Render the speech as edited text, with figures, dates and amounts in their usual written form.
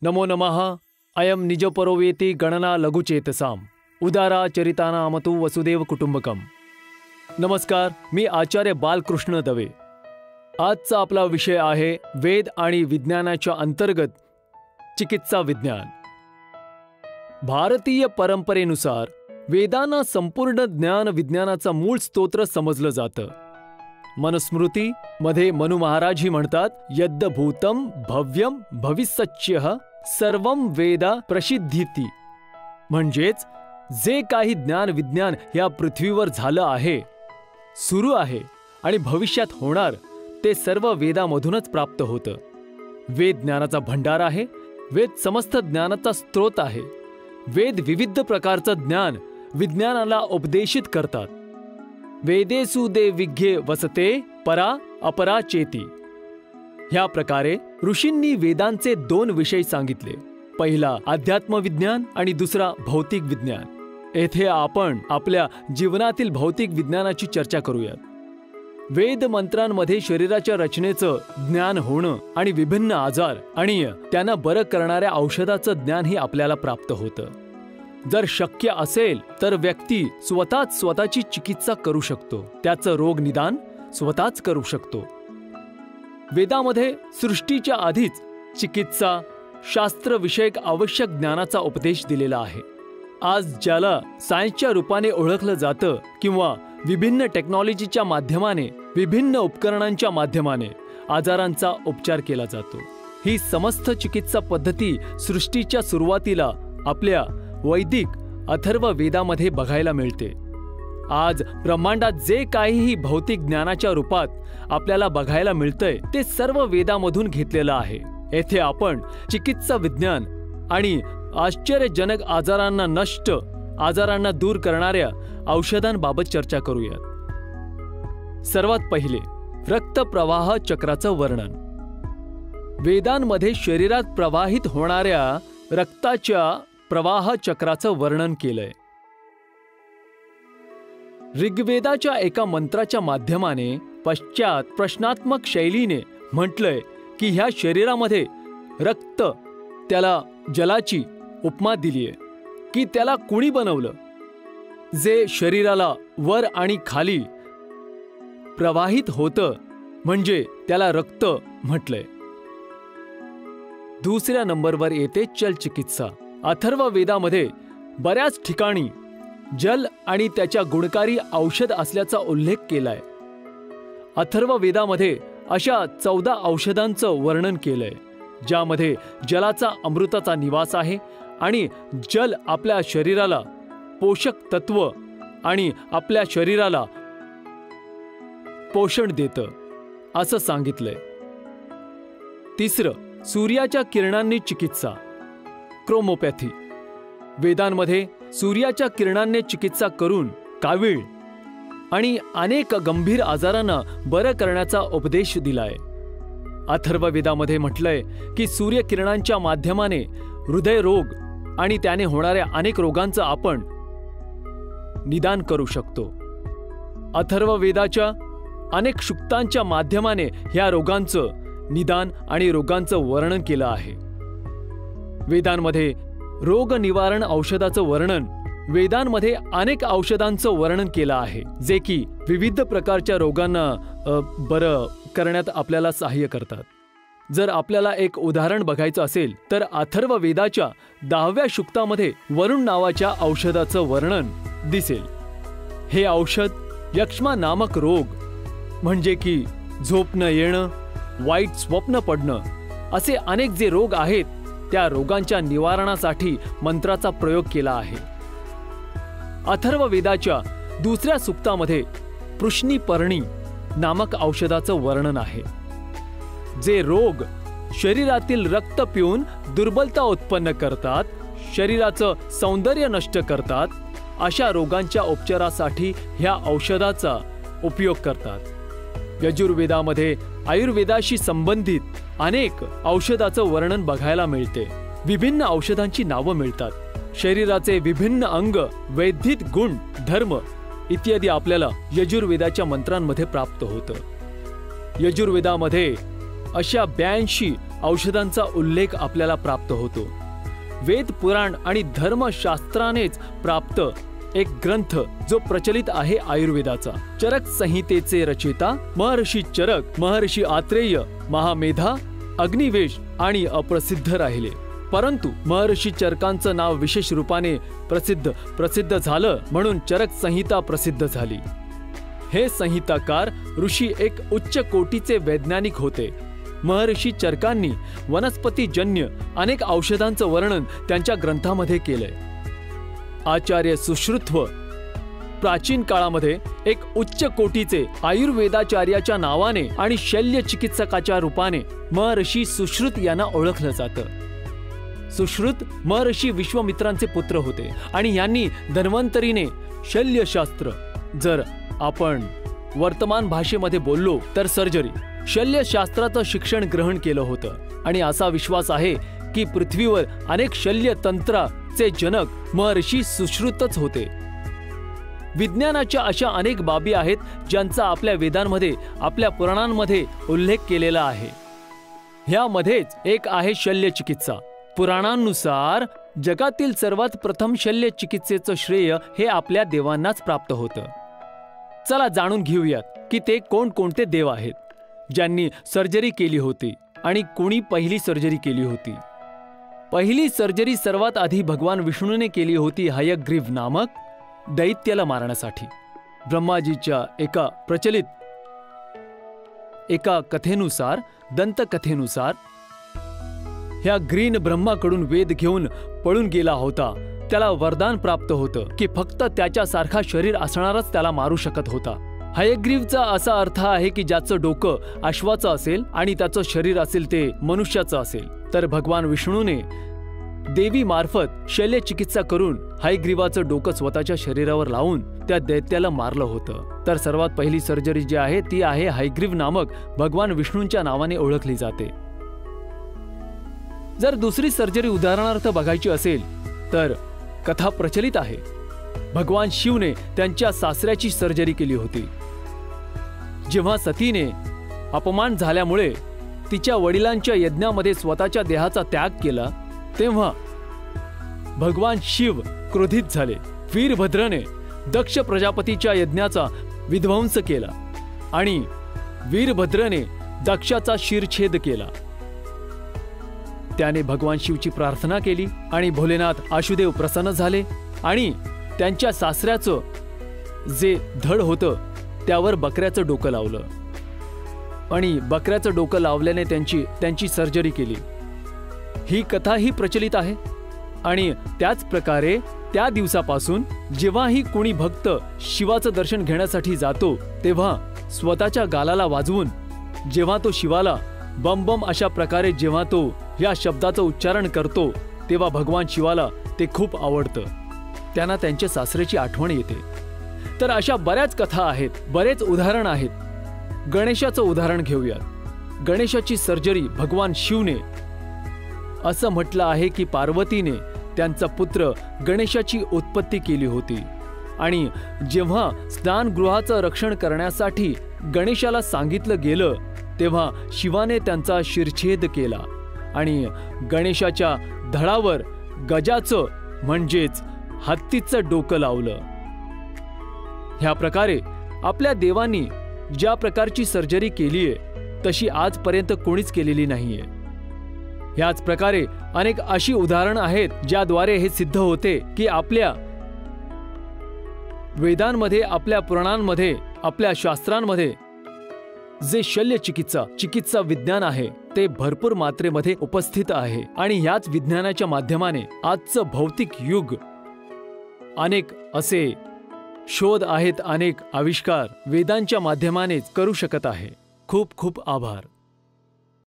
नमो नमः। अयम निजपरोवेति गणना लघुचेतसाम उदारा चरितानामतु वसुदेव कुटुंबकम। नमस्कार, मी आचार्य बालकृष्ण दवे। आजचा आपला विषय आहे वेद आणि विज्ञानाच्या अंतर्गत चिकित्सा विज्ञान। भारतीय परंपरेनुसार वेदांना संपूर्ण ज्ञान विज्ञानाचा मूळ स्तोत्र समजलं जातं। मनुस्मृती मध्ये मनु महाराज ही म्हणतात, यद्द भूतम भव्यम भविष्यच्यः सर्वं वेद प्रसिद्धीति। म्हणजेच जे काही ज्ञान विज्ञान या पृथ्वीवर झालं आहे, सुरू आहे आणि भविष्यात होणार ते सर्व वेदामधूनच प्राप्त होतं। वेद ज्ञानाचा भंडार आहे। वेद समस्त ज्ञानाचा स्रोत आहे। वेद विविध प्रकारचं ज्ञान विज्ञानाला उपदेशित करतात। वेदेषु दे विज्ञे वसते परा अपरा चेती। ह्या प्रकारे ऋषींनी वेदांचे दोन विषय सांगितले, पहिला अध्यात्म विज्ञान आणि दुसरा भौतिक विज्ञान। येथे आपण आपल्या जीवनातील भौतिक विज्ञानाची चर्चा करूयात। वेद मंत्रांमध्ये शरीराच्या रचनेचं ज्ञान होणं आणि विभिन्न आजार आणि त्यांना बरं करणाऱ्या औषधाचं ज्ञानही आपल्याला प्राप्त होतं। जर शक्य असेल तर व्यक्ती स्वतःच स्वतःची चिकित्सा करू शकतो, त्याचं रोग निदान स्वतःच करू शकतो। वेदामध्ये सृष्टीच्या आधीच चिकित्सा शास्त्रविषयक आवश्यक ज्ञानाचा उपदेश दिलेला आहे। आज ज्याला सायन्सच्या रूपाने ओळखलं जातं किंवा विभिन्न टेक्नॉलॉजीच्या माध्यमाने, विभिन्न उपकरणांच्या माध्यमाने आजारांचा उपचार केला जातो। ही समस्त चिकित्सा पद्धती सृष्टीच्या सुरुवातीला आपल्या वैदिक अथर्व वेदामध्ये बघायला मिळते। आज ब्रह्मांडात जे काहीही भौतिक ज्ञानाच्या रूपात आपल्याला बघायला मिळतंय ते सर्व वेदामधून घेतलेलं आहे। येथे आपण चिकित्सा विज्ञान आणि आश्चर्यजनक आजारांना दूर करणाऱ्या औषधांबाबत चर्चा करूयात। सर्वात पहिले रक्तप्रवाह चक्राचं वर्णन। वेदांमध्ये शरीरात प्रवाहित होणाऱ्या रक्ताच्या प्रवाह चक्राचं वर्णन केलंय। ऋग्वेदाच्या एका मंत्राच्या माध्यमाने पश्चात प्रश्नात्मक शैलीने म्हटलंय की ह्या शरीरामध्ये रक्त, त्याला जलाची उपमा दिलीये की त्याला कुणी बनवलं, जे शरीराला वर आणि खाली प्रवाहित होतं, म्हणजे त्याला रक्त म्हटलंय। दुसऱ्या नंबरवर येते चलचिकित्सा। अथर्व वेदामध्ये बऱ्याच ठिकाणी जल आणि त्याच्या गुणकारी औषध असल्याचा उल्लेख केलाय। अथर्व वेदामध्ये अशा 14 औषधांचं वर्णन केलंय, ज्यामध्ये जलाचा अमृताचा निवास आहे आणि जल आपल्या शरीराला पोषक तत्व आणि आपल्या शरीराला पोषण देतं असं सांगितलंय। तिसरं सूर्याच्या किरणांनी चिकित्सा, क्रोमोपॅथी। वेदांमध्ये सूर्याच्या किरणांनी चिकित्सा करून कावीळ आणि अनेक गंभीर आजारांना बरं करण्याचा उपदेश दिलाय। अथर्व वेदामध्ये म्हटलंय की सूर्यकिरणांच्या माध्यमाने हृदयरोग आणि त्याने होणाऱ्या अनेक रोगांचं आपण निदान करू शकतो। अथर्व वेदाच्या अनेक सूक्तांच्या माध्यमाने ह्या रोगांचं निदान आणि रोगांचं वर्णन केलं आहे। वेदांमध्ये रोग निवारण औषधाचं वर्णन, वेदांमध्ये अनेक औषधांचं वर्णन केलं आहे, जे की विविध प्रकारच्या रोगांना बरं करण्यात आपल्याला सहाय्य करतात। जर आपल्याला एक उदाहरण बघायचं असेल तर अथर्व वेदाच्या 10व्या सूक्तामध्ये वरुण नावाच्या औषधाचं वर्णन दिसेल। हे औषध यक्ष्मा नामक रोग, म्हणजे की झोप न येणं, वाईट स्वप्न पडणं, असे अनेक जे रोग आहेत त्या रोगांच्या निवारणासाठी मंत्राचा प्रयोग केला आहे। अथर्व वेदाच्या दुसऱ्या सूक्तामध्ये पृश्निपर्णी नामक औषधाचं वर्णन आहे, जे रोग शरीरातील रक्त पिऊन दुर्बलता उत्पन्न करतात, शरीराचं सौंदर्य नष्ट करतात, अशा रोगांच्या उपचारासाठी ह्या औषधाचा उपयोग करतात। यजुर्वेदामध्ये आयुर्वेदाशी संबंधित अनेक औषधाचं वर्णन बघायला मिळते। विभिन्न औषधांची नावं मिळतात। शरीराचे विभिन्न अंग, वैद्धिक गुण, धर्म इत्यादी आपल्याला यजुर्वेदाच्या मंत्रांमध्ये प्राप्त होतं। यजुर्वेदामध्ये अशा 82 औषधांचा उल्लेख आपल्याला प्राप्त होतो. वेद, पुराण आणि धर्मशास्त्रानेच प्राप्त एक ग्रंथ जो प्रचलित आहे आयुर्वेदाचा. चरक संहितेचे रचयिता महर्षी चरक, महर्षी आत्रेय, महामेधा, अग्निवेश आणि अप्रसिद्ध राहिले. परंतु महर्षी चरकांचं नाव विशेष रूपाने प्रसिद्ध झालं म्हणून चरक संहिता प्रसिद्ध झाली. हे संहिताकार ऋषी एक उच्च कोटीचे वैज्ञानिक होते. महर्षी चरकांनी वनस्पतीजन्य अनेक औषधांचं वर्णन त्यांच्या ग्रंथामध्ये केलंय. आचार्य सुश्रुत्व प्राचीन काळामध्ये एक उच्च कोटीचे आयुर्वेदाचार्याच्या नावाने आणि शल्य चिकित्सकाच्या रूपाने महर्षी सुश्रुत यांना ओळखलं जातं. सुश्रुत महर्षी विश्वामित्रांचे पुत्र होते आणि यांनी धन्वंतरीने शल्यशास्त्र, जर आपण वर्तमान भाषेमध्ये बोललो तर सर्जरी, शल्यशास्त्राचं शिक्षण ग्रहण केलं होतं. आणि असा विश्वास आहे की पृथ्वीवर अनेक शल्यतंत्राचे जनक महर्षी सुश्रुतच होते. विज्ञानाच्या अशा अनेक बाबी आहेत ज्यांचा आपल्या वेदांमध्ये, आपल्या पुराणांमध्ये उल्लेख केलेला आहे. ह्यामध्येच एक आहे शल्यचिकित्सा. पुराणांनुसार जगातील सर्वात प्रथम शल्यचिकित्सेचं श्रेय हे आपल्या देवांनाच प्राप्त होतं. चला जाणून घेऊयात की ते कोणकोणते देव आहेत ज्यांनी सर्जरी केली होती आणि कोणी पहिली सर्जरी केली होती. पहिली सर्जरी सर्वात आधी भगवान विष्णूने केली होती हयग्रीव नामक दैत्याला मारण्यासाठी. ब्रह्माजीच्या एका प्रचलित कथेनुसार, दंतकथेनुसार, ह्या ग्रीन ब्रह्माकडून वेद घेऊन पळून गेला होता. त्याला वरदान प्राप्त होतं की फक्त त्याच्यासारखा शरीर असणारच त्याला मारू शकत होता. हयग्रीवचा असा अर्थ आहे की ज्याचं डोकं अश्वाचं असेल आणि त्याचं शरीर असेल ते मनुष्याचं असेल. तर भगवान विष्णूने देवी मार्फत शल्यचिकित्सा करून हयग्रीवाचं डोकं स्वतःच्या शरीरावर लावून त्या दैत्याला मारलं होतं. तर सर्वात पहिली सर्जरी जी आहे ती आहे हयग्रीव नामक भगवान विष्णूंच्या नावाने ओळखली जाते. जर दुसरी सर्जरी उदाहरणार्थ बघायची असेल तर कथा प्रचलित आहे. भगवान शिवने त्यांच्या सासऱ्याची सर्जरी केली होती. जेव्हा सतीने अपमान झाल्यामुळे तिच्या वडिलांच्या यज्ञामध्ये स्वतःच्या देहाचा त्याग केला तेव्हा भगवान शिव क्रोधित झाले. वीरभद्रने दक्ष प्रजापतीच्या यज्ञाचा विध्वंस केला आणि वीरभद्रने दक्षाचा शिरछेद केला. त्याने भगवान शिवची प्रार्थना केली आणि भोलेनाथ आशुदेव प्रसन्न झाले आणि त्यांच्या सासऱ्याचं जे धड होतं त्यावर बकऱ्याचं डोकं लावलं आणि बकऱ्याचं डोकं लावल्याने त्यांची सर्जरी केली. ही कथाही प्रचलित आहे. आणि त्याच प्रकारे त्या दिवसापासून जेव्हाही कोणी भक्त शिवाचं दर्शन घेण्यासाठी जातो तेव्हा स्वतःच्या गालाला वाजवून जेव्हा तो शिवाला बम बम अशा प्रकारे जेव्हा तो या शब्दाचं उच्चारण करतो तेव्हा भगवान शिवाला ते खूप आवडतं. त्यांना त्यांच्या सासऱ्याची आठवण येते. तर अशा बऱ्याच कथा आहेत, बरेच उदाहरण आहेत. गणेशाचं उदाहरण घेऊयात. गणेशाची सर्जरी भगवान शिवने, असं म्हटलं आहे की पार्वतीने त्यांचा पुत्र गणेशाची उत्पत्ती केली होती आणि जेव्हा स्नानगृहाचं रक्षण करण्यासाठी गणेशाला सांगितलं गेलं तेव्हा शिवाने त्यांचा शिरछेद केला आणि गणेशाच्या धडावर गजाचं म्हणजेच हत्तीचं डोकं लावलं. ह्या प्रकारे आपल्या देवांनी ज्या प्रकारची सर्जरी केलीये तशी आजपर्यंत कोणीच केलेली नाहीये. ह्याच प्रकारे अनेक अशी उदाहरणं आहेत ज्याद्वारे हे सिद्ध होते की आपल्या वेदांमध्ये, आपल्या पुराणांमध्ये, आपल्या शास्त्रांमध्ये जे चिकित्सा विज्ञान आहे ते भरपूर मात्रेमध्ये उपस्थित आहे. आणि ह्याच विज्ञानाच्या माध्यमाने आजचं भौतिक युग अनेक असे शोध आहेत, अनेक आविष्कार वेदांच्या माध्यमानेच करू शकत आहे. खूप खूप आभार.